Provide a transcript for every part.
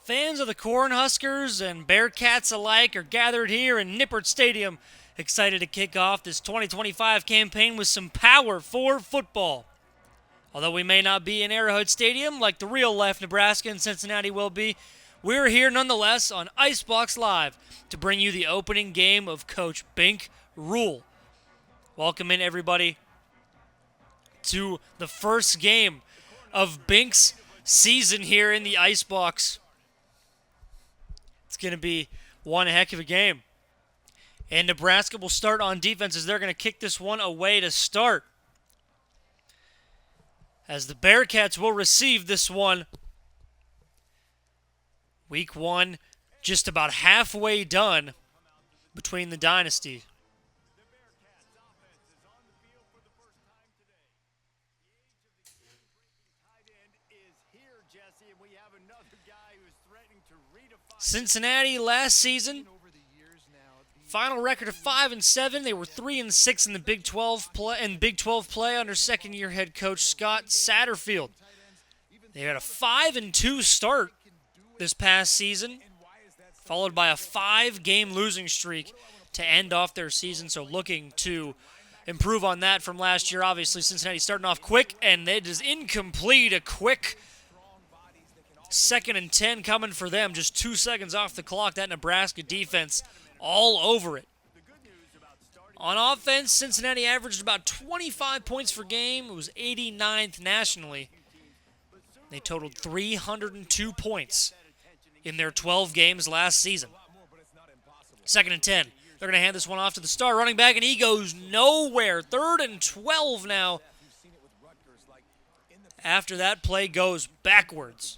Fans of the Cornhuskers and Bearcats alike are gathered here in Nippert Stadium, excited to kick off this 2025 campaign with some power for football. Although we may not be in Arrowhead Stadium like the real life Nebraska and Cincinnati will be, we're here nonetheless on IceBox Live to bring you the opening game of Coach Bink Rhule. Welcome in, everybody, to the first game of Bink's season here in the IceBox. It's going to be one heck of a game. And Nebraska will start on defense as they're going to kick this one away to start. As the Bearcats will receive this one. Week one just about halfway done between the dynasty. Cincinnati last season, final record of 5-7. They were 3-6 in the Big 12 play under second-year head coach Scott Satterfield. They had a 5-2 start this past season, followed by a 5-game losing streak to end off their season. So looking to improve on that from last year. Obviously, Cincinnati starting off quick, and it is incomplete. A quick 2nd and 10 coming for them, just 2 seconds off the clock. That Nebraska defense all over it. On offense, Cincinnati averaged about 25 points per game. It was 89th nationally. They totaled 302 points in their 12 games last season. 2nd and 10. They're going to hand this one off to the star running back, and he goes nowhere. 3rd and 12 now. After that play goes backwards.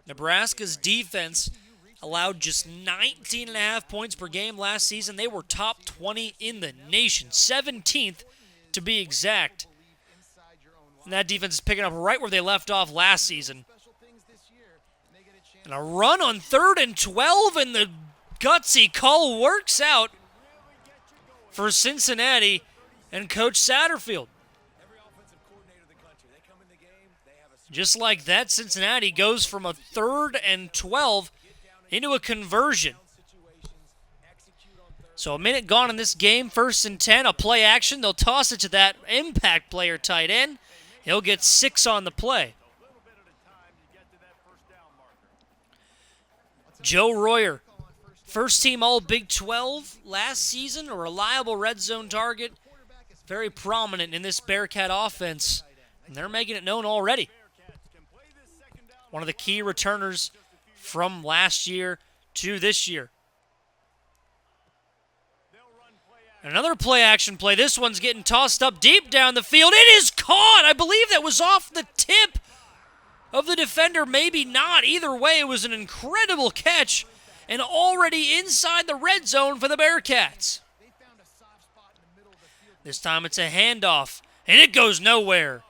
Nebraska's defense allowed just 19.5 points per game last season. They were top 20 in the nation, 17th to be exact. And that defense is picking up right where they left off last season. And a run on 3rd and 12, and the gutsy call works out for Cincinnati and Coach Satterfield. Just like that, Cincinnati goes from a 3rd and 12 into a conversion. So a minute gone in this game, 1st and 10, a play action. They'll toss it to that impact player tight end. He'll get 6 on the play. Joe Royer, first team All Big 12 last season, a reliable red zone target. Very prominent in this Bearcat offense, and they're making it known already. One of the key returners from last year to this year. Another play-action play. This one's getting tossed up deep down the field. It is caught! I believe that was off the tip of the defender. Maybe not. Either way, it was an incredible catch and already inside the red zone for the Bearcats. This time it's a handoff, and it goes nowhere.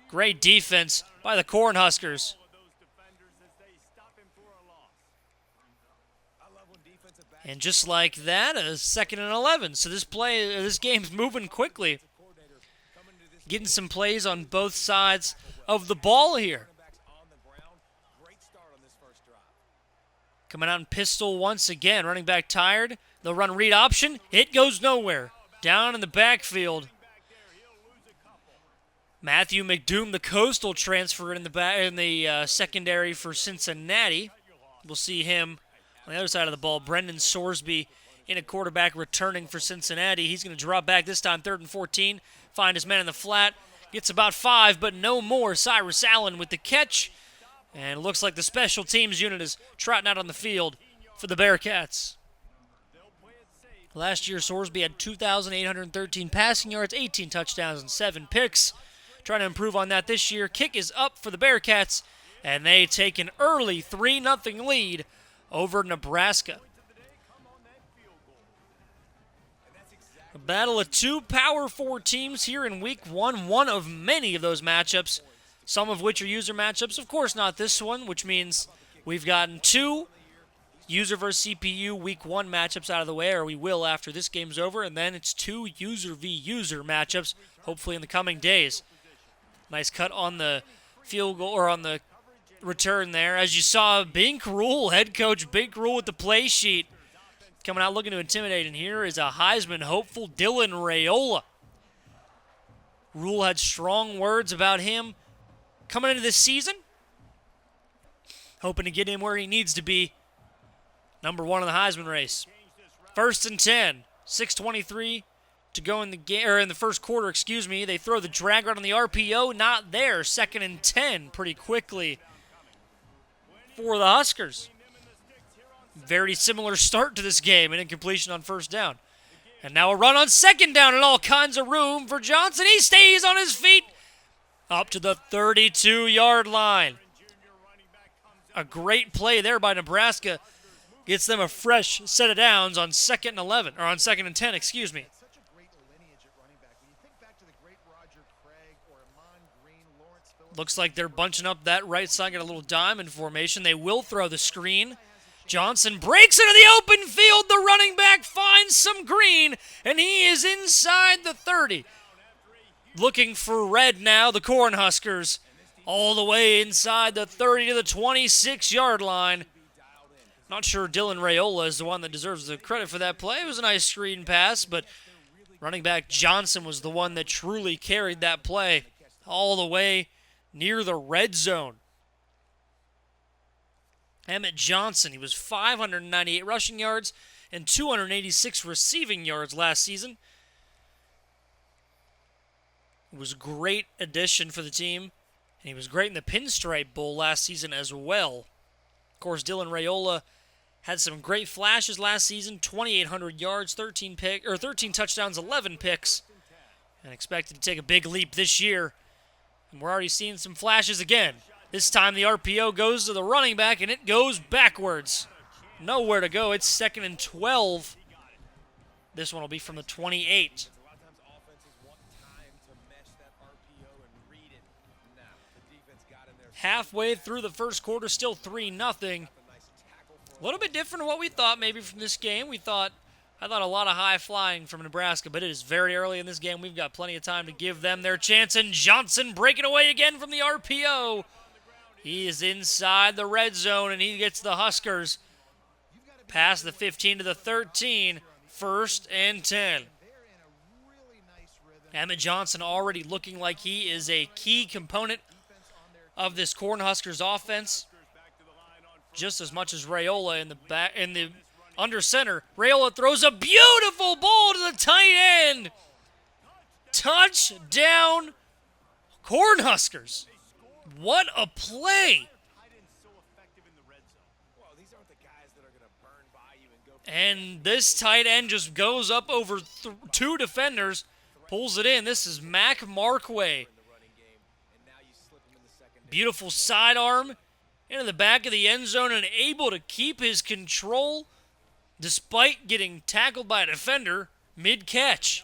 Great defense by the Cornhuskers. And just like that, a 2nd and 11. So this game's moving quickly. Getting some plays on both sides of the ball here. Coming out in pistol once again. Running back tired. They'll run read option. It goes nowhere. Down in the backfield. Matthew McDoom, the coastal transfer in the secondary for Cincinnati. We'll see him on the other side of the ball. Brendan Sorsby in a quarterback returning for Cincinnati. He's going to drop back this time, 3rd and 14. Find his man in the flat. Gets about 5, but no more. Cyrus Allen with the catch. And it looks like the special teams unit is trotting out on the field for the Bearcats. Last year, Sorsby had 2,813 passing yards, 18 touchdowns, and 7 picks. Trying to improve on that this year. Kick is up for the Bearcats, and they take an early 3-0 lead over Nebraska. A battle of 2 Power 4 teams here in Week 1. One of many of those matchups, some of which are user matchups. Of course, not this one, which means we've gotten 2 user versus CPU Week 1 matchups out of the way, or we will after this game's over, and then it's 2 user v user matchups, hopefully in the coming days. Nice cut on the field goal, or on the return there. As you saw, Bink Rhule, head coach Bink Rhule with the play sheet. Coming out looking to intimidate, and here is a Heisman hopeful, Dylan Raiola. Rhule had strong words about him coming into this season, hoping to get him where he needs to be, number one in the Heisman race. 1st and 10, 6:23 to go in the game, or in the first quarter, excuse me. They throw the drag route on the RPO, not there. 2nd and 10, pretty quickly for the Huskers. Very similar start to this game, an incompletion on 1st down. And now a run on 2nd down and all kinds of room for Johnson. He stays on his feet up to the 32-yard line. A great play there by Nebraska. Gets them a fresh set of downs on 2nd and 11, or on 2nd and 10, excuse me. Looks like they're bunching up that right side, got a little diamond formation. They will throw the screen. Johnson breaks into the open field. The running back finds some green, and he is inside the 30. Looking for red now, the Cornhuskers, all the way inside the 30 to the 26-yard line. Not sure Dylan Raiola is the one that deserves the credit for that play. It was a nice screen pass, but running back Johnson was the one that truly carried that play all the way near the red zone. Emmett Johnson, he was 598 rushing yards and 286 receiving yards last season. It was a great addition for the team, and he was great in the Pinstripe Bowl last season as well. Of course, Dylan Raiola had some great flashes last season, 2,800 yards, 13 touchdowns, 11 picks, and expected to take a big leap this year. And we're already seeing some flashes again. This time the RPO goes to the running back, and it goes backwards. Nowhere to go. It's 2nd and 12. This one will be from the 28. Halfway through the first quarter, still 3-0. A little bit different than what we thought maybe from this game. I thought a lot of high flying from Nebraska, but it is very early in this game. We've got plenty of time to give them their chance, and Johnson breaking away again from the RPO. He is inside the red zone, and he gets the Huskers past the 15 to the 13, 1st and 10. Emmett Johnson already looking like he is a key component of this Cornhuskers offense, just as much as Raiola in the under center. Raiola throws a beautiful ball to the tight end. Touchdown, Cornhuskers. What a play. And this tight end just goes up over 2 defenders, pulls it in. This is Mac Markway. Beautiful sidearm into the back of the end zone and able to keep his control despite getting tackled by a defender mid-catch.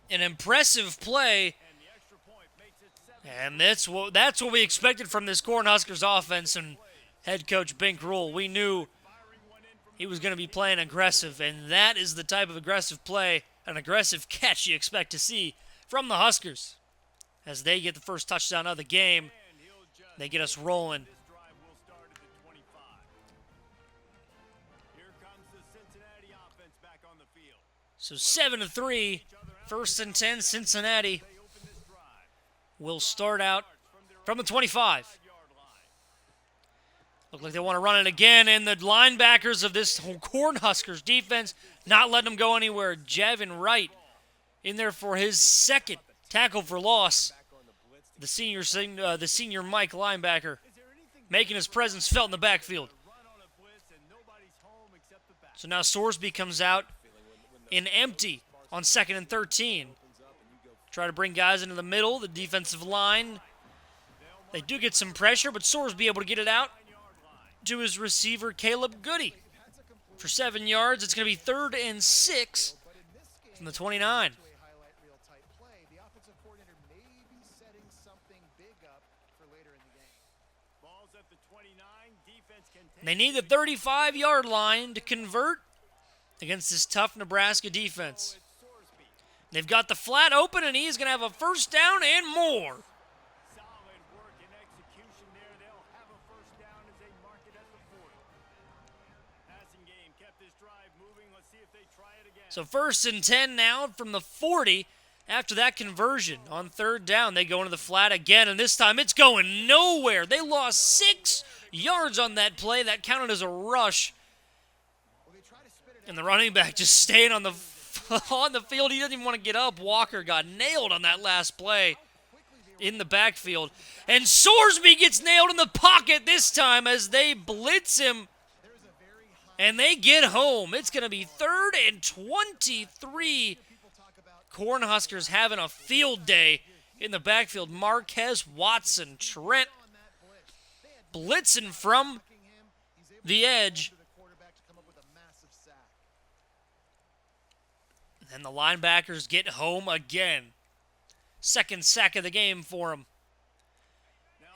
An impressive play. And that's what we expected from this Cornhuskers offense and head coach Bink Rhule. We knew he was going to be playing aggressive, and that is the type of aggressive play, an aggressive catch you expect to see from the Huskers. As they get the first touchdown of the game, they get us rolling. So 7-3, 1st and 10, Cincinnati will start out from the 25. Look like they want to run it again, and the linebackers of this Cornhuskers defense not letting them go anywhere. Javin Wright in there for his 2nd tackle for loss. The senior Mike linebacker making his presence felt in the backfield. So now Sorsby comes out in empty on 2nd and 13. Try to bring guys into the middle, the defensive line. They do get some pressure, but Sorsby able to get it out to his receiver, Caleb Goody. For 7 yards, it's going to be 3rd and 6 from the 29. They need the 35-yard line to convert against this tough Nebraska defense. They've got the flat open, and he's going to have a 1st down and more. So 1st and 10 now from the 40 after that conversion. On 3rd down, they go into the flat again, and this time it's going nowhere. They lost 6 yards on that play. That counted as a rush. And the running back just staying on the field. He doesn't even want to get up. Walker got nailed on that last play in the backfield. And Sorsby gets nailed in the pocket this time as they blitz him. And they get home. It's going to be 3rd and 23. Cornhuskers having a field day in the backfield. Marquez, Watson, Trent blitzing from the edge. And the linebackers get home again. 2nd sack of the game for them.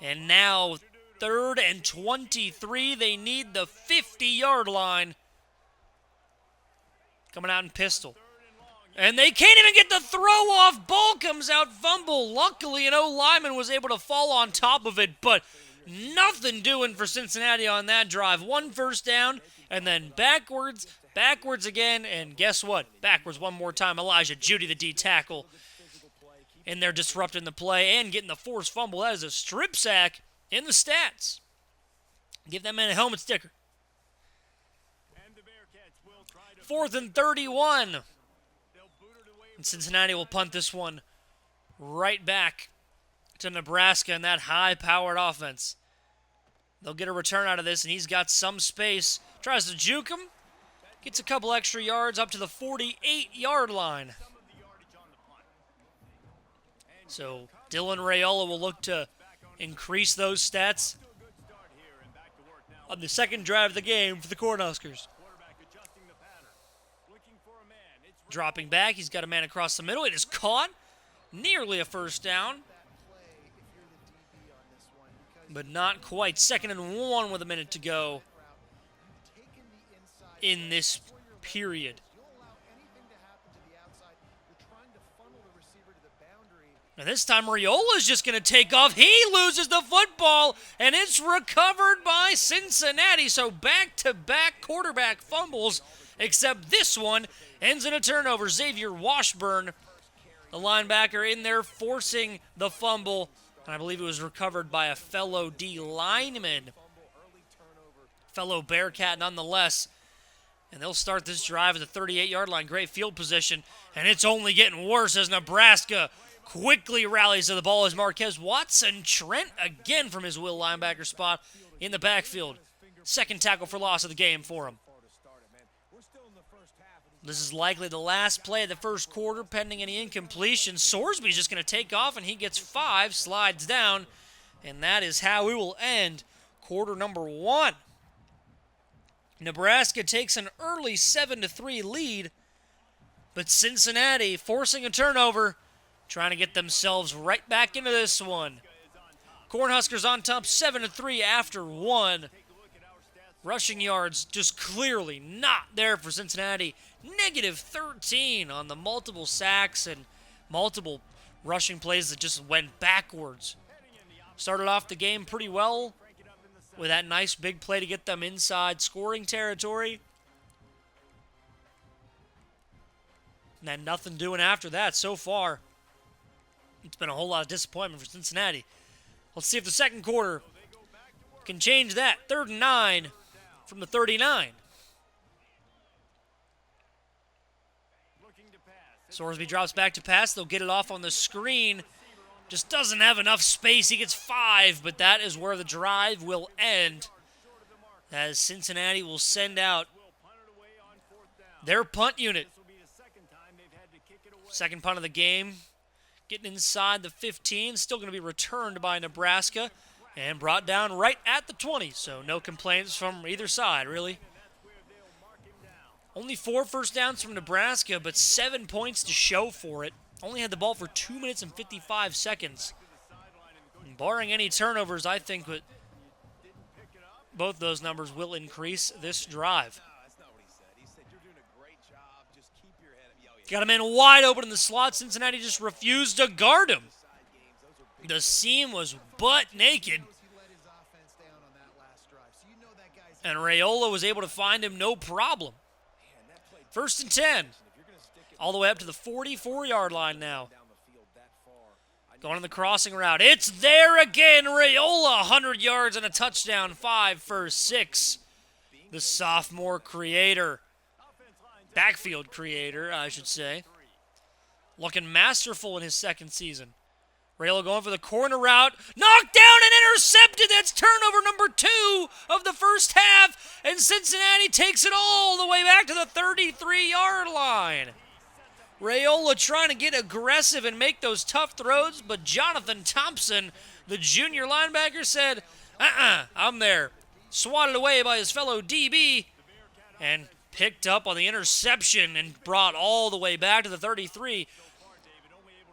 And now 3rd and 23. They need the 50-yard line. Coming out in pistol. And they can't even get the throw off. Ball comes out, fumble. Luckily, an O-lineman was able to fall on top of it, but nothing doing for Cincinnati on that drive. 1 first down, and then backwards again, and guess what? Backwards one more time. Elijah Judy, the D tackle, and they're disrupting the play and getting the forced fumble. That is a strip sack in the stats. Give that man a helmet sticker. 4th and 31. And Cincinnati will punt this one right back to Nebraska and that high-powered offense. They'll get a return out of this, and he's got some space. Tries to juke him. Gets a couple extra yards up to the 48-yard line. So Dylan Raiola will look to increase those stats on the 2nd drive of the game for the Cornhuskers. Dropping back, he's got a man across the middle. It is caught. Nearly a first down. But not quite. 2nd and 1 with a minute to go in this period. Now this time Raiola's just going to take off. He loses the football, and it's recovered by Cincinnati. So back-to-back quarterback fumbles, except this one ends in a turnover. Xavier Washburn, the linebacker, in there forcing the fumble. And I believe it was recovered by a fellow D lineman. Fellow Bearcat nonetheless. And they'll start this drive at the 38-yard line. Great field position. And it's only getting worse as Nebraska quickly rallies to the ball as Marquez Watson Trent again from his will linebacker spot in the backfield. 2nd tackle for loss of the game for him. This is likely the last play of the first quarter, pending any incompletion. Sorsby's just going to take off, and he gets 5, slides down, and that is how we will end quarter number 1. Nebraska takes an early 7-3 lead, but Cincinnati forcing a turnover, trying to get themselves right back into this one. Cornhuskers on top 7-3 after 1. Rushing yards just clearly not there for Cincinnati. -13 on the multiple sacks and multiple rushing plays that just went backwards. Started off the game pretty well with that nice big play to get them inside scoring territory. And then nothing doing after that so far. It's been a whole lot of disappointment for Cincinnati. Let's see if the second quarter can change that. 3rd and 9 from the 39. Sorsby drops back to pass. They'll get it off on the screen. Just doesn't have enough space. He gets 5, but that is where the drive will end, as Cincinnati will send out their punt unit. 2nd punt of the game. Getting inside the 15. Still going to be returned by Nebraska and brought down right at the 20. So no complaints from either side, really. Only 4 first downs from Nebraska, but 7 points to show for it. Only had the ball for 2 minutes and 55 seconds. And barring any turnovers, I think that both those numbers will increase this drive. Got a man wide open in the slot. Cincinnati just refused to guard him. The seam was butt naked. And Raiola was able to find him no problem. First and 10. All the way up to the 44-yard line now. Going on the crossing route. It's there again. Raiola, 100 yards and a touchdown. 5 for 6. The sophomore creator. Backfield creator, I should say. Looking masterful in his second season. Rhule going for the corner route. Knocked down and intercepted. That's turnover number 2 of the first half. And Cincinnati takes it all the way back to the 33-yard line. Raiola trying to get aggressive and make those tough throws, but Jonathan Thompson, the junior linebacker, said, I'm there. Swatted away by his fellow DB and picked up on the interception and brought all the way back to the 33.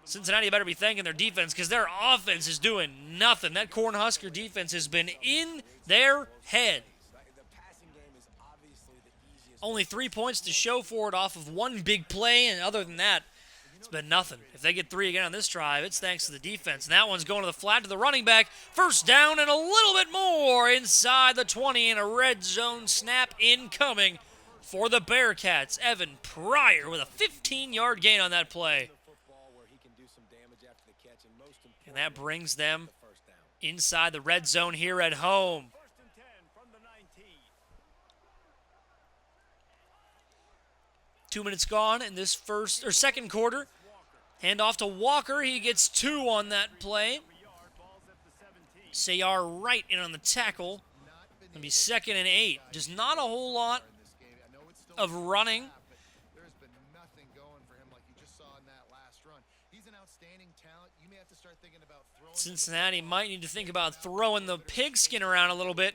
Cincinnati better be thanking their defense because their offense is doing nothing. That Cornhusker defense has been in their head. Only 3 points to show for it off of one big play, and other than that, it's been nothing. If they get 3 again on this drive, it's thanks to the defense. And that one's going to the flat to the running back. First down and a little bit more inside the 20, and a red zone snap incoming for the Bearcats. Evan Pryor with a 15-yard gain on that play. And that brings them inside the red zone here at home. 2 minutes gone in this second quarter. Hand off to Walker. He gets 2 on that play. Sayar right in on the tackle. It'll be 2nd and 8. Just not a whole lot of running. Cincinnati might need to think about throwing the pigskin around a little bit.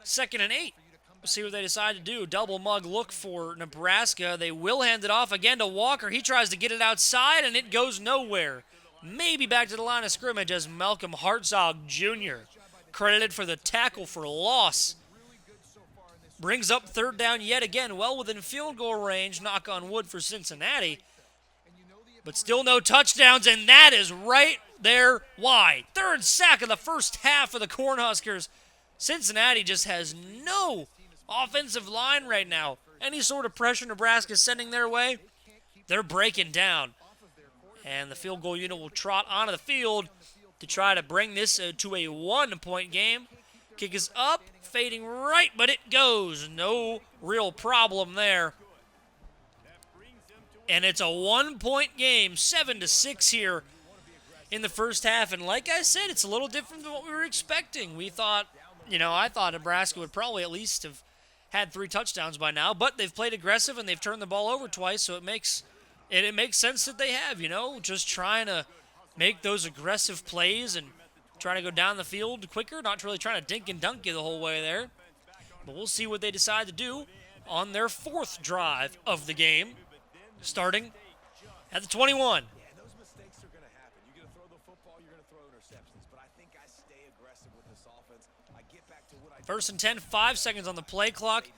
2nd and 8. We'll see what they decide to do. Double mug look for Nebraska. They will hand it off again to Walker. He tries to get it outside, and it goes nowhere. Maybe back to the line of scrimmage as Malcolm Hartzog Jr. credited for the tackle for loss. Brings up 3rd down yet again, well within field goal range. Knock on wood for Cincinnati. But still no touchdowns, and that is right there why. 3rd sack of the first half for the Cornhuskers. Cincinnati just has no offensive line right now. Any sort of pressure Nebraska is sending their way, they're breaking down. And the field goal unit will trot onto the field to try to bring this to a 1-point game. Kick is up, fading right, but it goes. No real problem there. And it's a 1-point game, 7-6 here in the first half. And like I said, it's a little different than what we were expecting. We thought, I thought Nebraska would probably at least have had 3 touchdowns by now, but they've played aggressive and they've turned the ball over twice, so it makes sense that they have, just trying to make those aggressive plays and trying to go down the field quicker, not really trying to dink and dunk you the whole way there. But we'll see what they decide to do on their 4th drive of the game, starting at the 21. First and 10, 5 seconds on the play clock.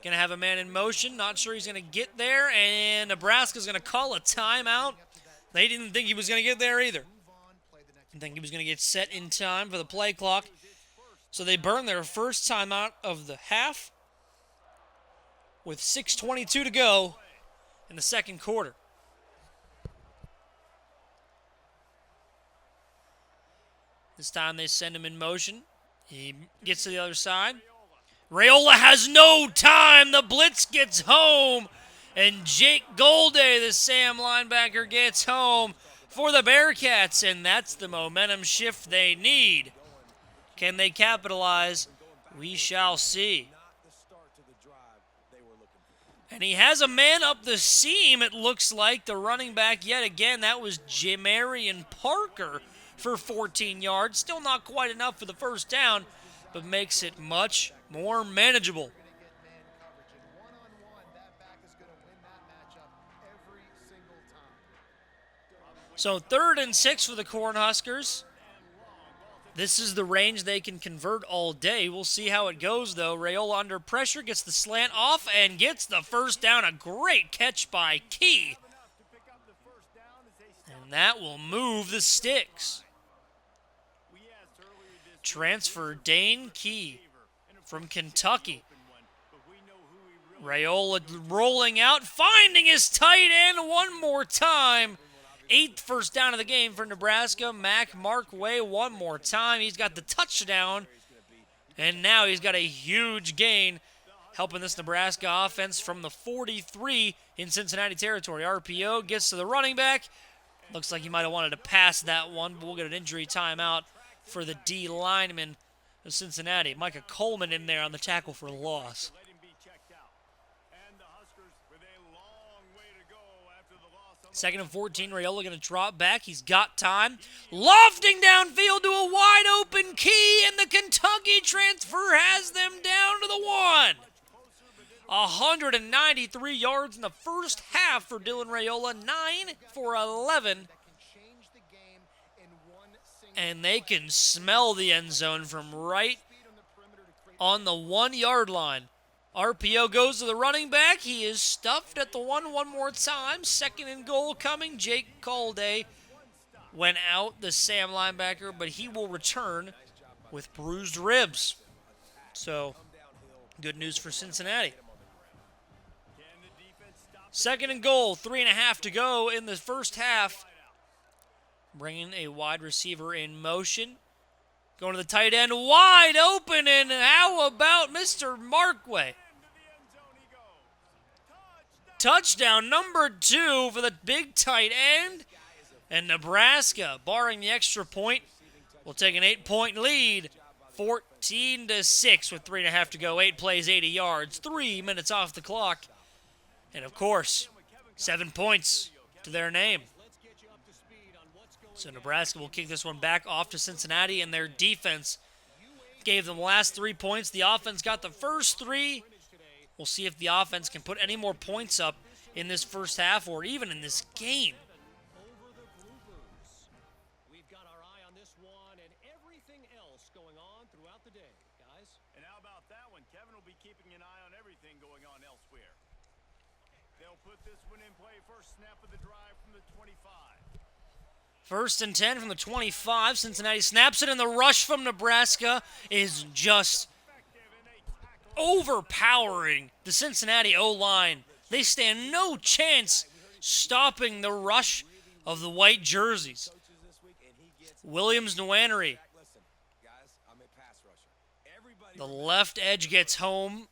Going to have a man in motion. Not sure he's going to get there, and Nebraska's going to call a timeout. They didn't think he was going to get there either. Didn't think he was going to get set in time for the play clock. So they burn their first timeout of the half with 6:22 to go in the second quarter. This time they send him in motion. He gets to the other side. Raiola has no time. The blitz gets home. And Jake Golday, the Sam linebacker, gets home for the Bearcats. And that's the momentum shift they need. Can they capitalize? We shall see. And he has a man up the seam, it looks like. The running back yet again. That was Jamarian Parker for 14 yards. Still not quite enough for the first down, but makes it much more manageable. So 3rd and 6 for the Cornhuskers. This is the range they can convert all day. We'll see how it goes, though. Raiola under pressure, gets the slant off, and gets the first down. A great catch by Key. And that will move the sticks. Transfer Dane Key from Kentucky. Raiola rolling out, finding his tight end one more time. 8th first down of the game for Nebraska. Mac Markway one more time. He's got the touchdown, and now he's got a huge gain, helping this Nebraska offense from the 43 in Cincinnati territory. RPO gets to the running back. Looks like he might have wanted to pass that one, but we'll get an injury timeout for the D lineman of Cincinnati. Micah Coleman in there on the tackle for loss. 2nd and 14, Raiola going to drop back. He's got time. Lofting downfield to a wide open Key, and the Kentucky transfer has them down to the 1. 193 yards in the first half for Dylan Raiola, 9 for 11. And they can smell the end zone from right on the 1-yard line. RPO goes to the running back. He is stuffed at the one more time. 2nd and goal coming. Jake Calday went out, the Sam linebacker, but he will return with bruised ribs. So, good news for Cincinnati. 2nd and goal, 3.5 to go in the first half. Bringing a wide receiver in motion. Going to the tight end, wide open, and how about Mr. Markway? Touchdown number 2 for the big tight end. And Nebraska, barring the extra point, will take an 8-point lead. 14-6 with 3.5 to go. 8 plays, 80 yards, 3 minutes off the clock. And of course, 7 points to their name. So Nebraska will kick this one back off to Cincinnati, and their defense gave them the last 3 points. The offense got the first 3. We'll see if the offense can put any more points up in this first half or even in this game. We've got our eye on this one and everything else going on throughout the day, guys. And how about that one? Kevin will be keeping an eye on everything going on elsewhere. They'll put this one in play. First snap of the drive from the 25. 1st and 10 from the 25. Cincinnati snaps it, and the rush from Nebraska is just overpowering the Cincinnati O-line. They stand no chance stopping the rush of the white jerseys. Williams Nwaneri, the left edge, gets home,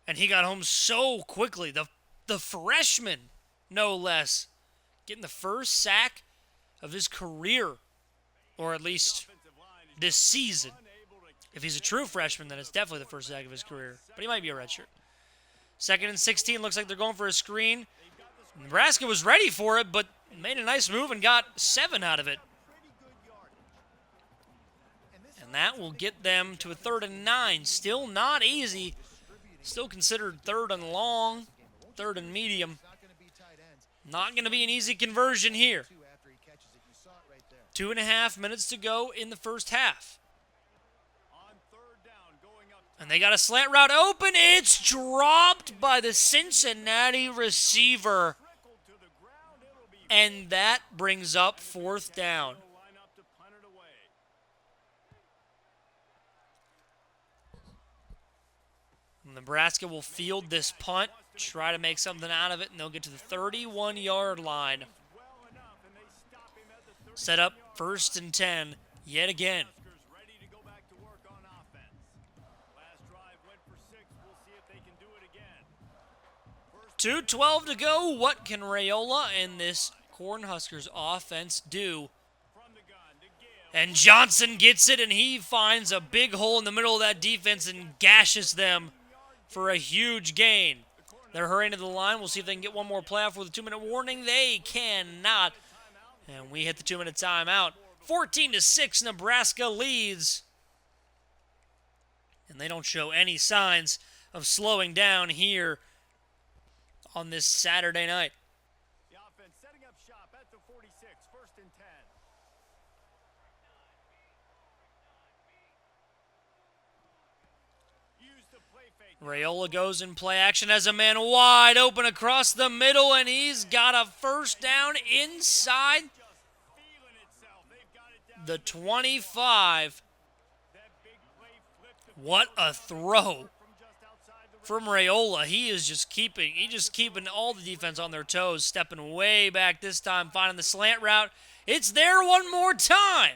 and he got home so quickly. The freshman, no less, getting the first sack of his career, or at least this season. If he's a true freshman, then it's definitely the first sack of his career. But he might be a redshirt. 2nd and 16, looks like they're going for a screen. Nebraska was ready for it, but made a nice move and got 7 out of it. And that will get them to a 3rd and 9. Still not easy. Still considered 3rd and long, 3rd and medium. Not going to be an easy conversion here. 2.5 minutes to go in the first half. And they got a slant route open. It's dropped by the Cincinnati receiver. And that brings up 4th down. Nebraska will field this punt, try to make something out of it, and they'll get to the 31-yard line. Set up 1st and 10 yet again. 2:12 to go. What can Raiola and this Cornhuskers offense do? And Johnson gets it, and he finds a big hole in the middle of that defense and gashes them for a huge gain. They're hurrying to the line. We'll see if they can get one more play off with a 2-minute warning. They cannot. And we hit the 2-minute timeout. 14-6, Nebraska leads. And they don't show any signs of slowing down here on this Saturday night. The offense setting up shop at the 46, 1st and 10. Raiola goes in play action as a man wide open across the middle, and he's got a 1st down inside the 25. What a throw from Raiola. He's just keeping all the defense on their toes, stepping way back this time, finding the slant route. It's there one more time.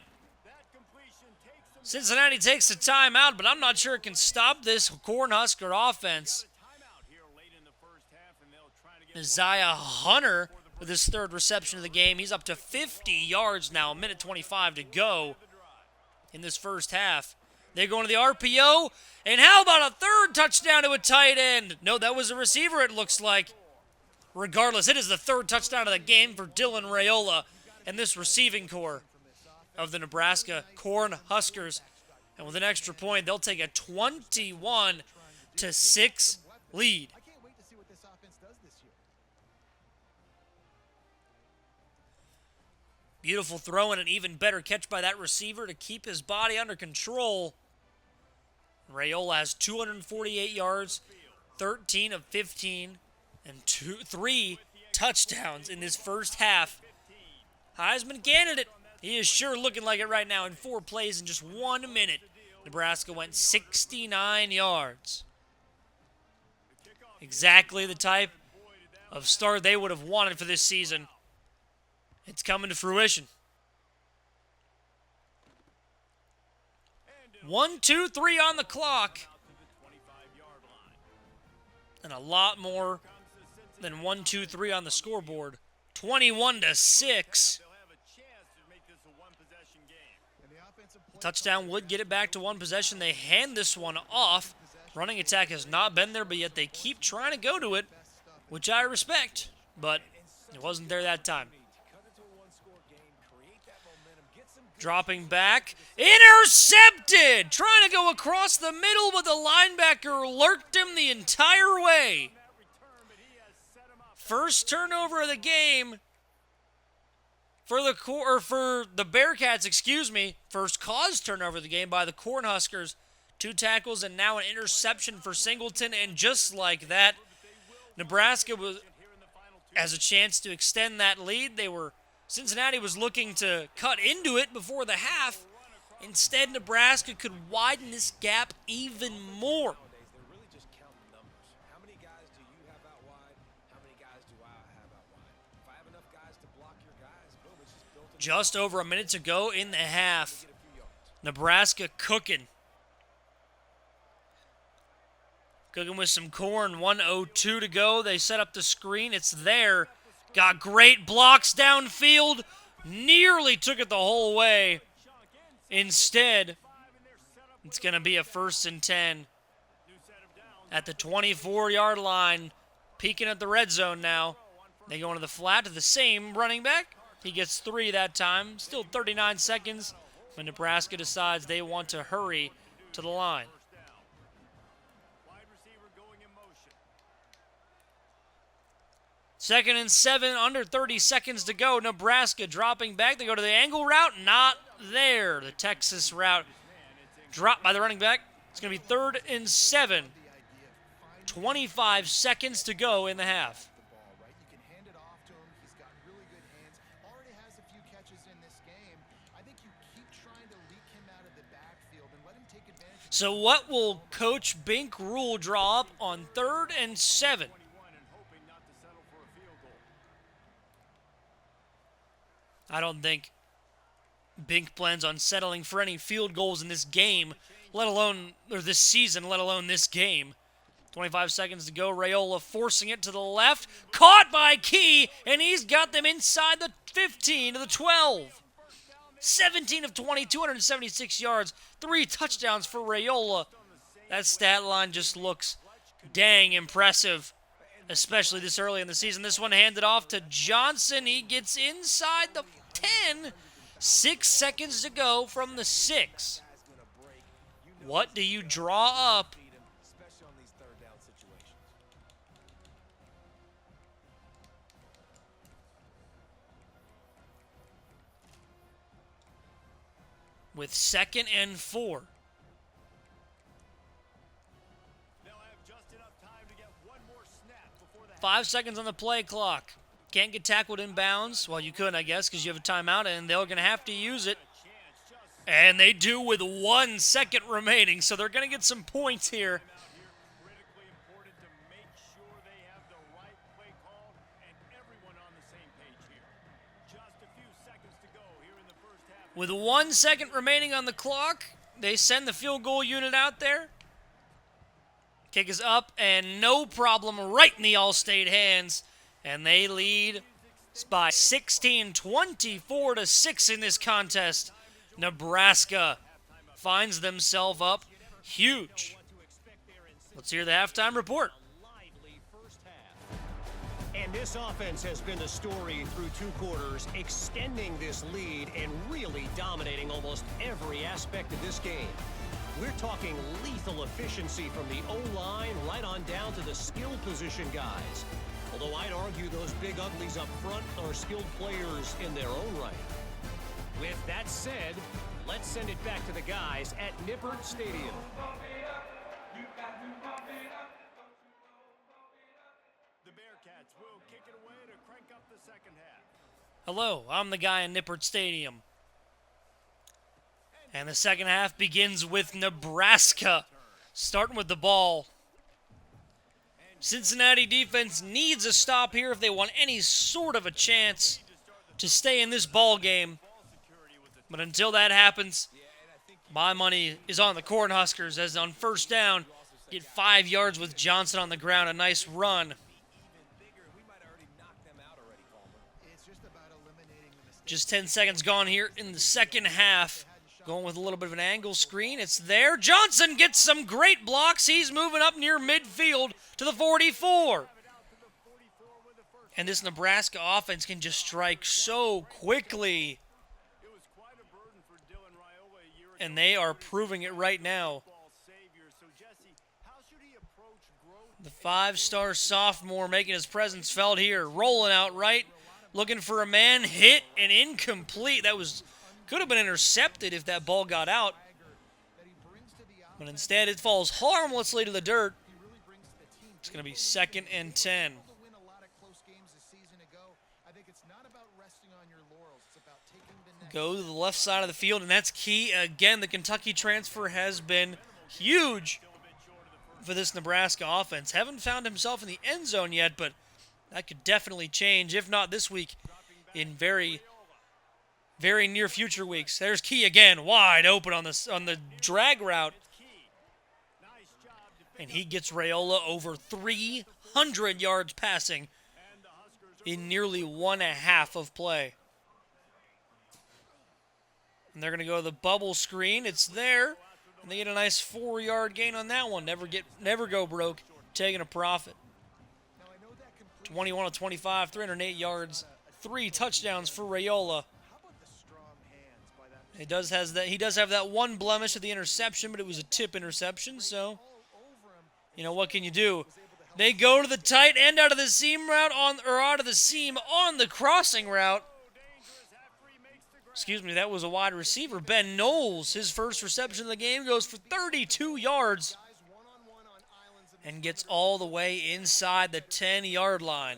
Cincinnati takes a timeout, but I'm not sure it can stop this Cornhusker offense. Isaiah Hunter with his third reception of the game. He's up to 50 yards now, a minute 25 to go in this first half. They're going to the RPO, and how about a third touchdown to a tight end? No, that was a receiver, it looks like. Regardless, it is the third touchdown of the game for Dylan Raiola and this receiving core of the Nebraska Cornhuskers. And with an extra point, they'll take a 21-6 lead. I can't wait to see what this offense does this year. Beautiful throw and an even better catch by that receiver to keep his body under control. Raiola has 248 yards, 13 of 15, and 3 touchdowns in this first half. Heisman candidate. He is sure looking like it right now in 4 plays in just 1 minute. Nebraska went 69 yards. Exactly the type of start they would have wanted for this season. It's coming to fruition. 1, 2, 3 on the clock. And a lot more than 1, 2, 3 on the scoreboard. 21-6. The touchdown would get it back to 1 possession. They hand this one off. Running attack has not been there, but yet they keep trying to go to it, which I respect. But it wasn't there that time. Dropping back. Intercepted! Trying to go across the middle, but the linebacker lurked him the entire way. First turnover of the game for the Bearcats, excuse me. First caused turnover of the game by the Cornhuskers. 2 tackles and now an interception for Singleton, and just like that, Nebraska has a chance to extend that lead. Cincinnati was looking to cut into it before the half. Instead, Nebraska could widen this gap even more. Just over a minute to go in the half. Nebraska cooking. Cooking with some corn. 1:02 to go. They set up the screen. It's there. Got great blocks downfield. Nearly took it the whole way. Instead, it's going to be a 1st and 10 at the 24-yard line. Peeking at the red zone now. They go into the flat to the same running back. He gets 3 that time. Still 39 seconds. But Nebraska decides they want to hurry to the line. Second and 7, under 30 seconds to go. Nebraska dropping back. They go to the angle route. Not there. The Texas route dropped by the running back. It's going to be 3rd and 7. 25 seconds to go in the half. You can hand it off to him. He's got really good hands. Already has a few catches in this game. I think you keep trying to leak him out of the backfield and let him take advantage. So what will Coach Bink Rhule draw up on 3rd and 7? I don't think Bink plans on settling for any field goals in this game, this season, let alone this game. 25 seconds to go. Raiola forcing it to the left. Caught by Key, and he's got them inside the 15 to the 12. 17 of 20, 276 yards, 3 touchdowns for Raiola. That stat line just looks dang impressive, especially this early in the season. This one handed off to Johnson. He gets inside the 10. 6 seconds to go from the 6. What do you draw up? With 2nd and 4. They'll have just enough time to get one more snap before the 5 seconds on the play clock. Can't get tackled in bounds. Well, you could, I guess, because you have a timeout, and they're going to have to use it. And they do with 1 second remaining, so they're going to get some points here. With 1 second remaining on the clock, they send the field goal unit out there. Kick is up, and no problem, right in the All-State hands. And they lead by 16, 24-6 in this contest. Nebraska finds themselves up huge. Let's hear the halftime report. And this offense has been the story through 2 quarters, extending this lead and really dominating almost every aspect of this game. We're talking lethal efficiency from the O-line right on down to the skill position guys. Although I'd argue those big uglies up front are skilled players in their own right. With that said, let's send it back to the guys at Nippert Stadium. The Bearcats will kick it away to crank up the second half. Hello, I'm the guy in Nippert Stadium. And the second half begins with Nebraska starting with the ball. Cincinnati defense needs a stop here if they want any sort of a chance to stay in this ball game. But until that happens, my money is on the Cornhuskers as on first down, get 5 yards with Johnson on the ground, a nice run. Just 10 seconds gone here in the second half. Going with a little bit of an angle screen. It's there. Johnson gets some great blocks. He's moving up near midfield to the 44. And this Nebraska offense can just strike so quickly. It was quite a burden for Dylan Raiola a year ago. And they are proving it right now. So Jesse, how should he approach growth? The 5-star sophomore making his presence felt here. Rolling out right. Looking for a man. Hit and incomplete. That could have been intercepted if that ball got out. But instead it falls harmlessly to the dirt. It's going to be 2nd and 10. Go to the left side of the field, and that's key. Again, the Kentucky transfer has been huge for this Nebraska offense. Haven't found himself in the end zone yet, but that could definitely change, if not this week, in very near future weeks. There's Key again, wide open on the drag route. And he gets Raiola over 300 yards passing in nearly 1.5 of play. And they're going to go to the bubble screen. It's there. And they get a nice 4-yard gain on that one. Never go broke. Taking a profit. 21 of 25, 308 yards, 3 touchdowns for Raiola. He does have that one blemish at the interception, but it was a tip interception, so you know what can you do? They go to the tight end out of the seam route out of the seam on the crossing route. Excuse me, that was a wide receiver. Ben Knowles, his first reception of the game, goes for 32 yards and gets all the way inside the 10-yard line.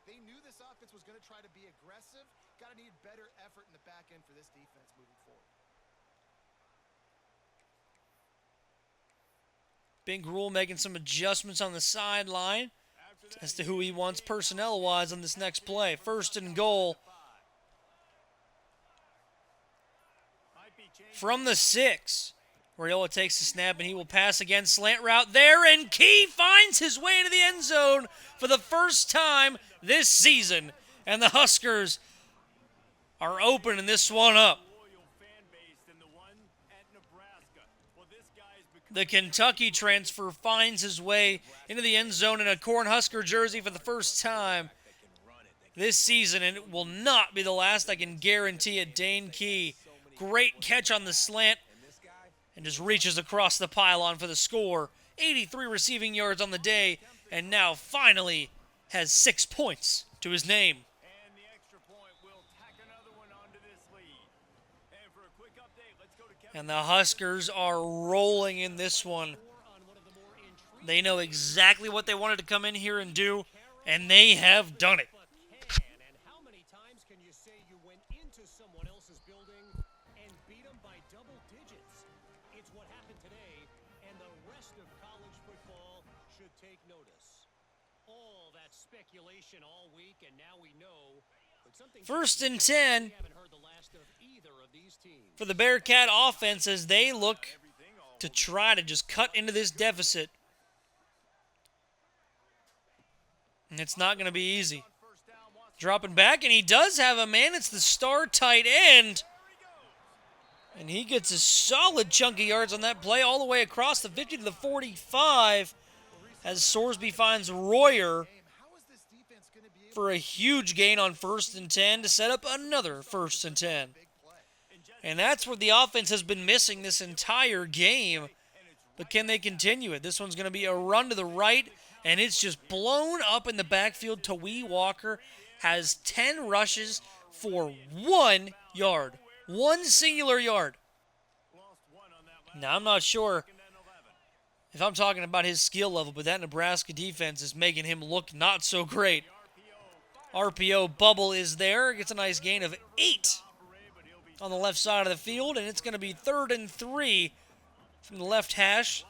They knew this offense was going to try to be aggressive. Got to need better effort in the back end for this defense moving forward. Bink Rhule making some adjustments on the sideline as to who he wants personnel-wise on this next play. 1st and goal from the 6. Raiola takes the snap, and he will pass again. Slant route there, and Key finds his way to the end zone for the first time this season. And the Huskers are opening this one up. The Kentucky transfer finds his way into the end zone in a Cornhusker jersey for the first time this season, and it will not be the last, I can guarantee it. Dane Key, great catch on the slant, and just reaches across the pylon for the score. 83 receiving yards on the day, and now finally has 6 points to his name. And the extra point will tack another one onto this lead. And for a quick update, let's go to Kevin. And the Huskers are rolling in this one. They know exactly what they wanted to come in here and do, and they have done it. And how many times can you say you went into someone else's building and beat them by double digits? It's what happened today, and the rest of college football should take notice. All that speculation all week, and now we know First and 10 for the Bearcat offense as they look to try to just cut into this deficit. And it's not going to be easy. Dropping back, and he does have a man. It's the star tight end. And he gets a solid chunk of yards on that play all the way across the 50 to the 45 as Sorsby finds Royer for a huge gain on first and 10 to set up another first and 10. And that's what the offense has been missing this entire game. But can they continue it? This one's going to be a run to the right, and it's just blown up in the backfield. Tawee Walker has 10 rushes for 1 yard. One singular yard. Now, I'm not sure if I'm talking about his skill level, but that Nebraska defense is making him look not so great. RPO bubble is there. Gets a nice gain of 8 on the left side of the field, and it's going to be 3rd and 3 from the left hash.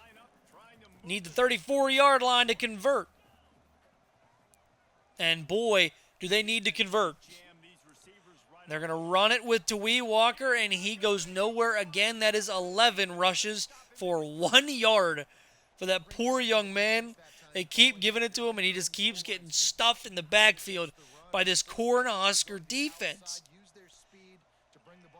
Need the 34-yard line to convert. And boy, do they need to convert. They're going to run it with Tawee Walker, and he goes nowhere again. That is 11 rushes for 1 yard for that poor young man. They keep giving it to him, and he just keeps getting stuffed in the backfield by this Cornhusker defense.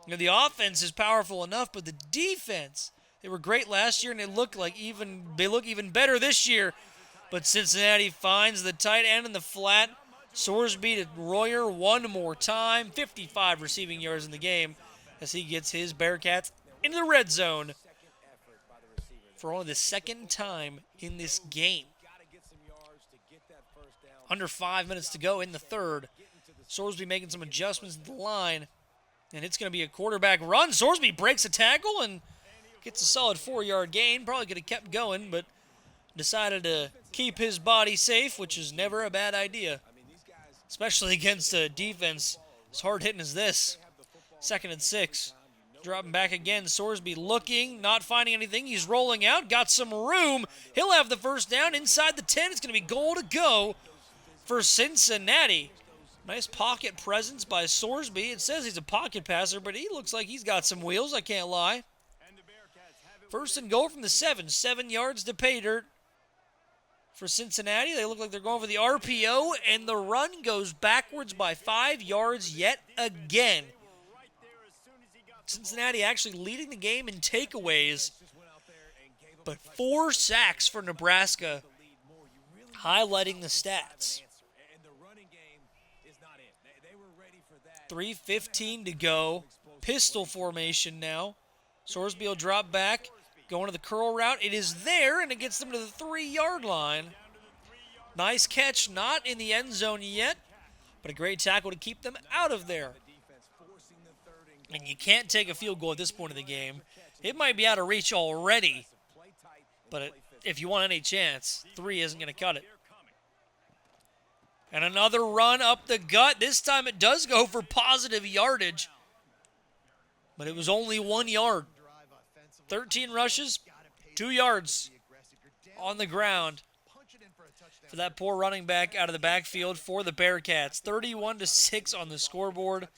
You know, the offense is powerful enough, but the defense, they were great last year, and they look even better this year. But Cincinnati finds the tight end in the flat. Sorsby to Royer one more time. 55 receiving yards in the game as he gets his Bearcats into the red zone for only the second time in this game. Under 5 minutes to go in the third. Sorsby making some adjustments at the line. And it's going to be a quarterback run. Sorsby breaks a tackle and gets a solid 4-yard gain. Probably could have kept going, but decided to keep his body safe, which is never a bad idea. Especially against a defense as hard-hitting as this. 2nd and 6. Dropping back again. Sorsby looking, not finding anything. He's rolling out, got some room. He'll have the first down inside the 10. It's going to be goal to go for Cincinnati. Nice pocket presence by Sorsby. It says he's a pocket passer, but he looks like he's got some wheels, I can't lie. First and goal from the 7. 7 yards to pay dirt for Cincinnati. They look like they're going for the RPO, and the run goes backwards by 5 yards yet again. Cincinnati actually leading the game in takeaways, but 4 sacks for Nebraska, highlighting the stats. 3:15 to go. Pistol formation now. Sorsby will drop back, going to the curl route. It is there, and it gets them to the 3-yard line. Nice catch, not in the end zone yet, but a great tackle to keep them out of there. And you can't take a field goal at this point of the game. It might be out of reach already, but if you want any chance, 3 isn't going to cut it. And another run up the gut. This time it does go for positive yardage, but it was only 1 yard. 13 rushes, 2 yards on the ground for that poor running back out of the backfield for the Bearcats. 31-6 on the scoreboard.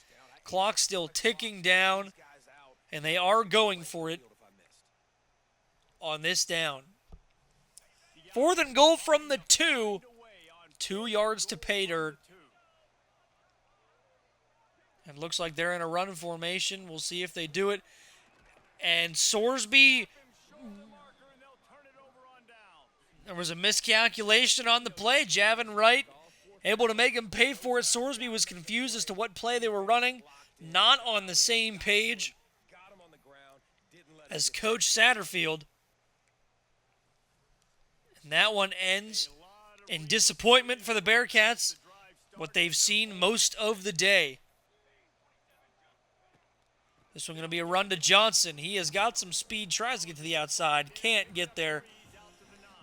Clock still ticking down, and they are going for it on this down. 4th and goal from the 2. 2 yards to pay dirt. And looks like they're in a run formation. We'll see if they do it. And Sorsby, there was a miscalculation on the play. Javin Wright able to make him pay for it. Sorsby was confused as to what play they were running. Not on the same page as Coach Satterfield. And that one ends in disappointment for the Bearcats, what they've seen most of the day. This one's going to be a run to Johnson. He has got some speed, tries to get to the outside, can't get there.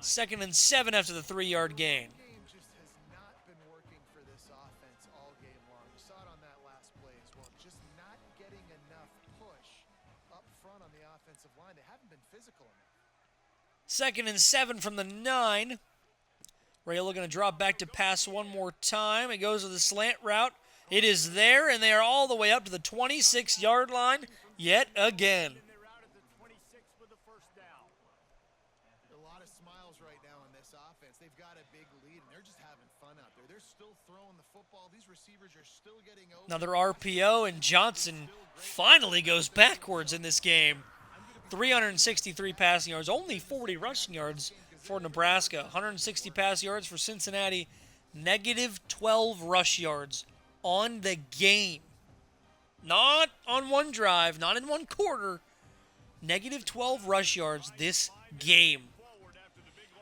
2nd and 7 after the 3-yard gain. The game just has not been working for this offense all game long. You saw it on that last play as well. Just not getting enough push up front on the offensive line. They haven't been physical enough. 2nd and 7 from the 9. Rhule going to drop back to pass one more time. It goes with a slant route. It is there, and they are all the way up to the 26-yard line yet again. They're out at the 26 with the first down. A lot of smiles right now in this offense. They've got a big lead, and they're just having fun out there. They're still throwing the football. These receivers are still getting open. Another RPO, and Johnson finally goes backwards in this game. 363 passing yards, only 40 rushing yards for Nebraska. 160 pass yards for Cincinnati. Negative 12 rush yards on the game. Not on one drive, not in one quarter. Negative 12 rush yards this game.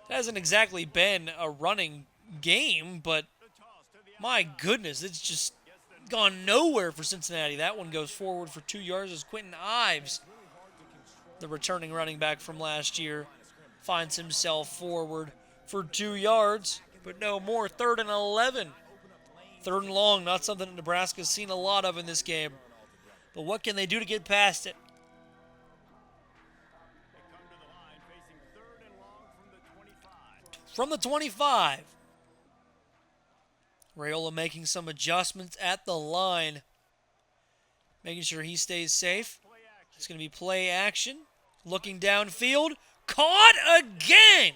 It hasn't exactly been a running game, but my goodness, it's just gone nowhere for Cincinnati. That one goes forward for 2 yards as Quentin Ives, the returning running back from last year, finds himself forward for 2 yards, but no more. 3rd and 11. 3rd and long, not something that Nebraska's seen a lot of in this game. But what can they do to get past it? They come to the line facing 3rd and long from the 25. From the 25. Raiola making some adjustments at the line, making sure he stays safe. It's going to be play action. Looking downfield. Caught again!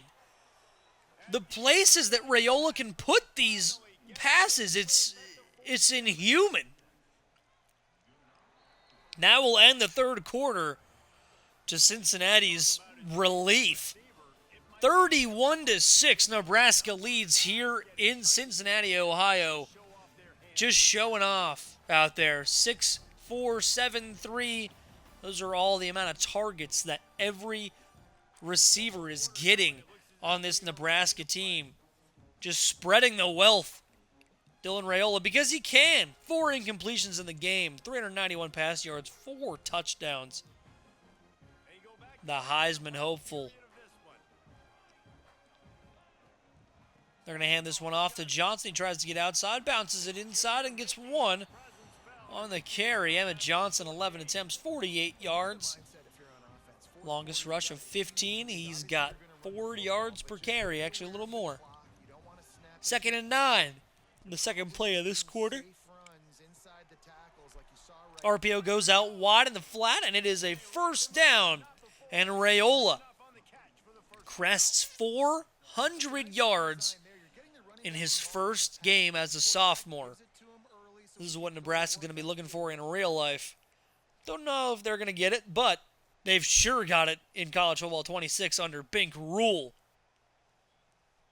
The places that Raiola can put these passes, it's inhuman. That will end the 3rd quarter to Cincinnati's relief. 31-6, Nebraska leads here in Cincinnati, Ohio. Just showing off out there. 6-4, 7-3. Those are all the amount of targets that every receiver is getting on this Nebraska team. Just spreading the wealth. Dylan Raiola, because he can. 4 incompletions in the game. 391 pass yards. 4 touchdowns. The Heisman hopeful. They're going to hand this one off to Johnson. He tries to get outside. Bounces it inside and gets 1 on the carry. Emmett Johnson, 11 attempts, 48 yards. Longest rush of 15. He's got 4 yards per carry, actually a little more. 2nd and 9. The second play of this quarter. RPO goes out wide in the flat, and it is a 1st down. And Raiola crests 400 yards in his first game as a sophomore. This is what Nebraska's going to be looking for in real life. Don't know if they're going to get it, but they've sure got it in college football 26 under Bink Rhule.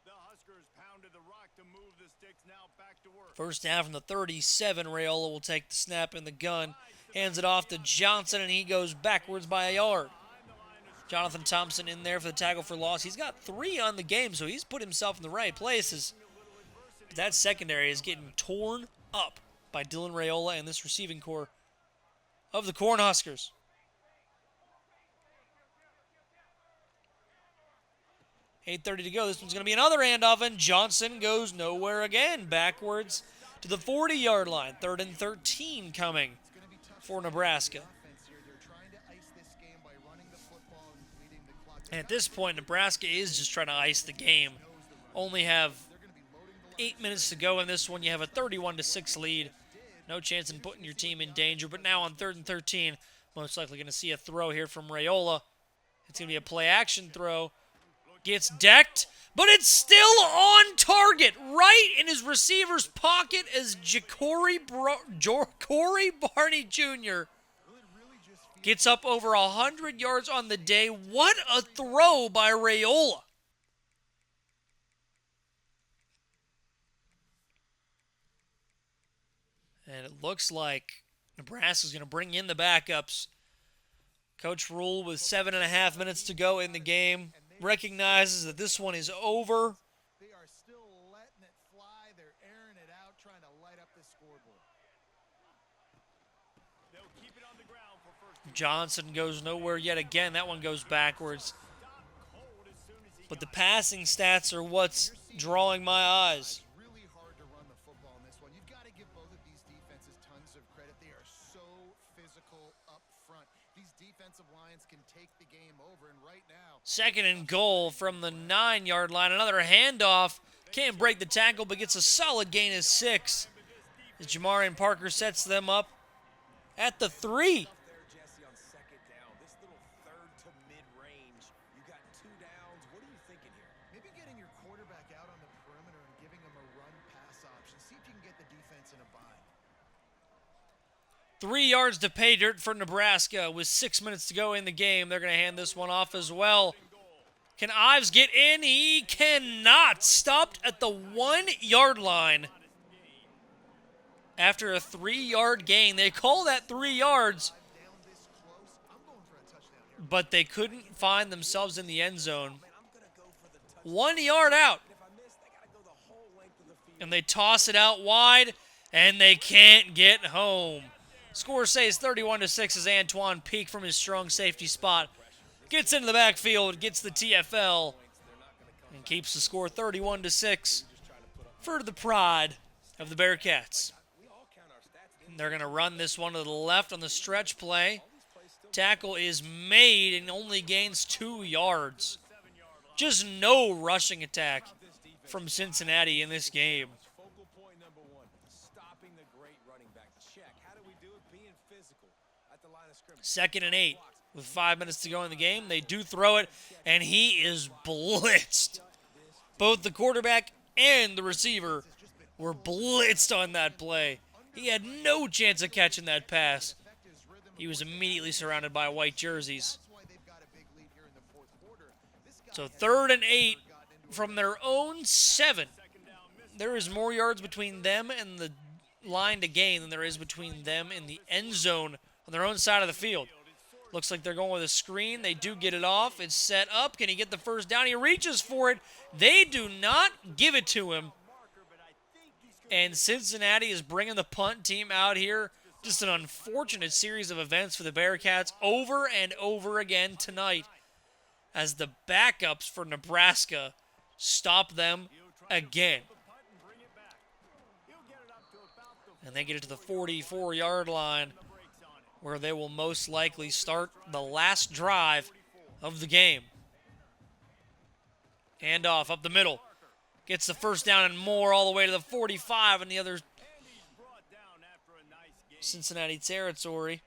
The Huskers pounded the rock to move the sticks, now back to work. 1st down from the 37. Raiola will take the snap in the gun. Hands it off to Johnson, and he goes backwards by a yard. Jonathan Thompson in there for the tackle for loss. He's got 3 on the game, so he's put himself in the right places. But that secondary is getting torn up by Dylan Raiola and this receiving core of the Cornhuskers. 8:30 to go. This one's going to be another handoff, and Johnson goes nowhere again. Backwards to the 40-yard line. 3rd and 13 coming for Nebraska. And at this point, Nebraska is just trying to ice the game. Only have 8 minutes to go in this one. You have a 31-6 lead. No chance in putting your team in danger. But now on 3rd and 13, most likely going to see a throw here from Raiola. It's going to be a play-action throw. Gets decked, but it's still on target. Right in his receiver's pocket as Corey Barney Jr. gets up over 100 yards on the day. What a throw by Raiola. And it looks like Nebraska's going to bring in the backups. Coach Rhule, with 7.5 minutes to go in the game, recognizes that this one is over. They are still letting it fly. They're airing it out, trying to light up the scoreboard. They'll keep it on the ground for first. Johnson goes nowhere yet again. That one goes backwards. But the passing stats are what's drawing my eyes. It's really hard to run the football in this one. You've got to give both of these defenses tons of credit. They are so physical up front. These defensive lines can take the game over, and right now, 2nd and goal from the 9-yard line. Another handoff. Can't break the tackle, but gets a solid gain of 6. As Jamarian Parker sets them up at the 3. There, Jesse, on second down. This little third to mid-range. You got 2 downs. What are you thinking here? Maybe getting your quarterback out on the perimeter and giving him a run-pass option. See if you can get the defense in a bind. 3 yards to pay dirt for Nebraska with 6 minutes to go in the game. They're going to hand this one off as well. Can Ives get in? He cannot. Stopped at the 1-yard line. After a 3-yard gain. They call that 3 yards. But they couldn't find themselves in the end zone. 1 yard out. And they toss it out wide. And they can't get home. Score says 31-6 as Antoine Peak from his strong safety spot gets into the backfield, gets the TFL, and keeps the score 31-6 for the pride of the Bearcats. They're going to run this one to the left on the stretch play. Tackle is made and only gains 2 yards. Just no rushing attack from Cincinnati in this game. Focal point number 1, stopping the great running back. Check. How do we do it? Being physical at the line of scrimmage. 2nd and 8 with 5 minutes to go in the game. They do throw it, and he is blitzed. Both the quarterback and the receiver were blitzed on that play. He had no chance of catching that pass. He was immediately surrounded by white jerseys. So 3rd and 8 from their own 7. There is more yards between them and the line to gain than there is between them and the end zone on their own side of the field. Looks like they're going with a screen. They do get it off. It's set up. Can he get the first down? He reaches for it. They do not give it to him. And Cincinnati is bringing the punt team out here. Just an unfortunate series of events for the Bearcats over and over again tonight as the backups for Nebraska stop them again. And they get it to the 44-yard line where they will most likely start the last drive of the game. Handoff up the middle. Gets the first down and more all the way to the 45 and the other Cincinnati territory.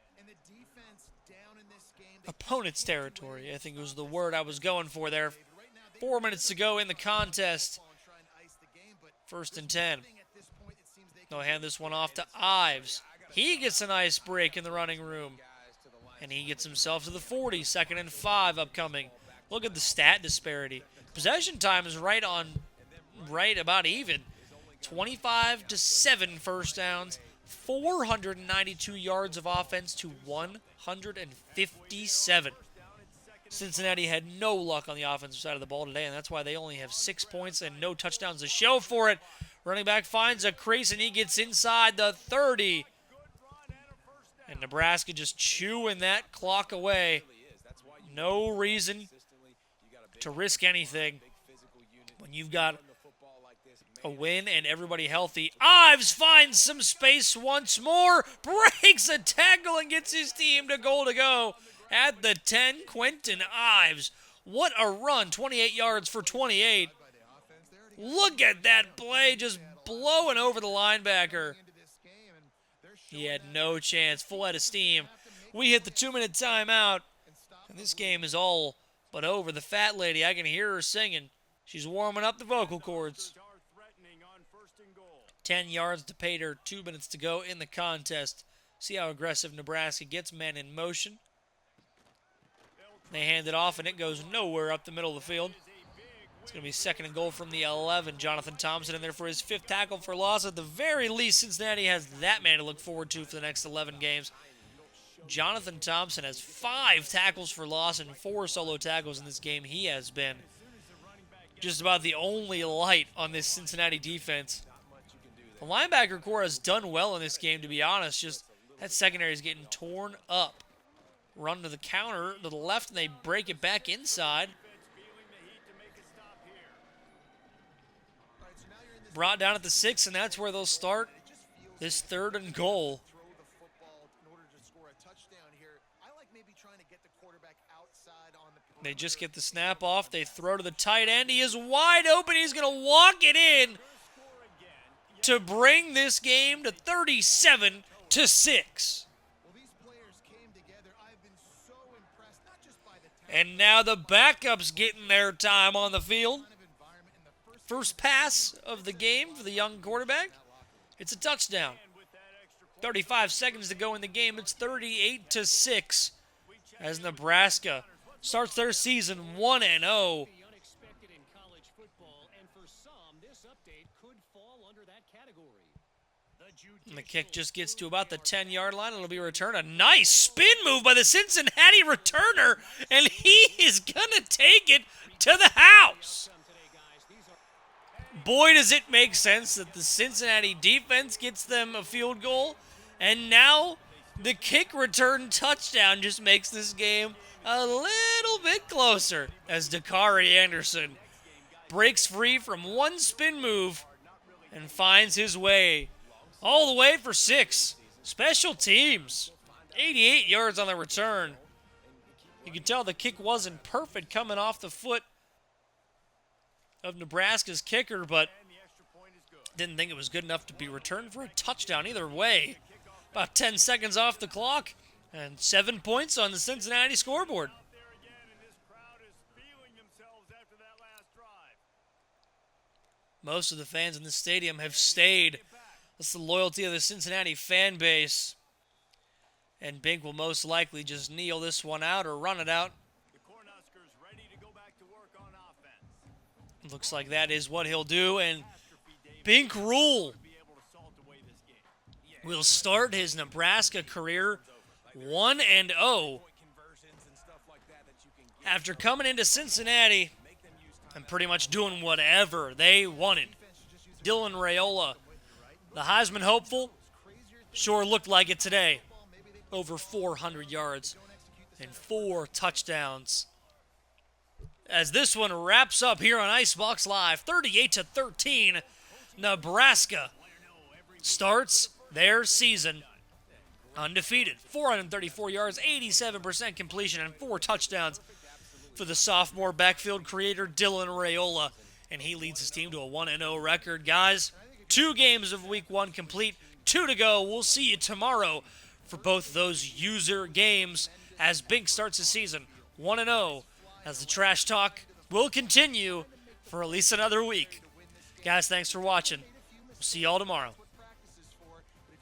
Opponent's territory, I think was the word I was going for there. 4 minutes to go in the contest. 1st and 10. They'll hand this one off to Ives. He gets a nice break in the running room. And he gets himself to the 40. 2nd and 5 upcoming. Look at the stat disparity. Possession time is right about even. 25-7 first downs. 492 yards of offense to 157. Cincinnati had no luck on the offensive side of the ball today, and that's why they only have 6 points and no touchdowns to show for it. Running back finds a crease, and he gets inside the 30. And Nebraska just chewing that clock away. No reason to risk anything when you've got a win and everybody healthy. Ives finds some space once more, breaks a tackle and gets his team to goal to go at the 10. Quentin Ives, what a run, 28 yards for 28. Look at that play, just blowing over the linebacker. He had no chance, full head of steam. We hit the 2-minute timeout, and this game is all but over. The fat lady, I can hear her singing. She's warming up the vocal cords. 10 yards to pay dirt, 2 minutes to go in the contest. See how aggressive Nebraska gets, men in motion. They hand it off, and it goes nowhere up the middle of the field. It's going to be 2nd and goal from the 11. Jonathan Thompson in there for his 5th tackle for loss. At the very least, Cincinnati has that man to look forward to for the next 11 games. Jonathan Thompson has 5 tackles for loss and 4 solo tackles in this game. He has been just about the only light on this Cincinnati defense. The linebacker core has done well in this game, to be honest. Just that secondary is getting torn up. Run to the counter to the left, and they break it back inside. Brought down at the 6, and that's where they'll start this 3rd and goal. They just get the snap off. They throw to the tight end. He is wide open. He's going to walk it in. to bring this game to 37-6. Well, these players came together. I've been so impressed, not just by the talent And now the backups getting their time on the field. of environment in the First pass of the game for the young quarterback. It's a touchdown. 35 seconds to go in the game. It's 38-6 as Nebraska starts their season 1-0. The unexpected in college football, and for some, this update could fall under that category. And the kick just gets to about the 10-yard line. It'll be returned. A nice spin move by the Cincinnati returner, and he is going to take it to the house. Boy, does it make sense that the Cincinnati defense gets them a field goal, and now the kick return touchdown just makes this game a little bit closer as Dakari Anderson breaks free from one spin move and finds his way all the way for 6. Special teams, 88 yards on the return. You can tell the kick wasn't perfect coming off the foot of Nebraska's kicker, but didn't think it was good enough to be returned for a touchdown either way. About 10 seconds off the clock and 7 points on the Cincinnati scoreboard. Most of the fans in the stadium have stayed. That's the loyalty of the Cincinnati fan base. And Bink will most likely just kneel this one out or run it out. Looks like that is what he'll do, and Bink Rhule will start his Nebraska career 1-0 after coming into Cincinnati and pretty much doing whatever they wanted. Dylan Raiola, the Heisman hopeful, sure looked like it today. Over 400 yards and 4 touchdowns. As this one wraps up here on IceBox Live, 38-13, Nebraska starts their season undefeated. 434 yards, 87% completion, and 4 touchdowns for the sophomore backfield creator Dylan Raiola. And he leads his team to a 1-0 record. Guys, 2 games of week 1 complete, 2 to go. We'll see you tomorrow for both of those user games as Bink starts his season 1-0. As the trash talk will continue for at least another week. Guys, thanks for watching. We'll see y'all tomorrow.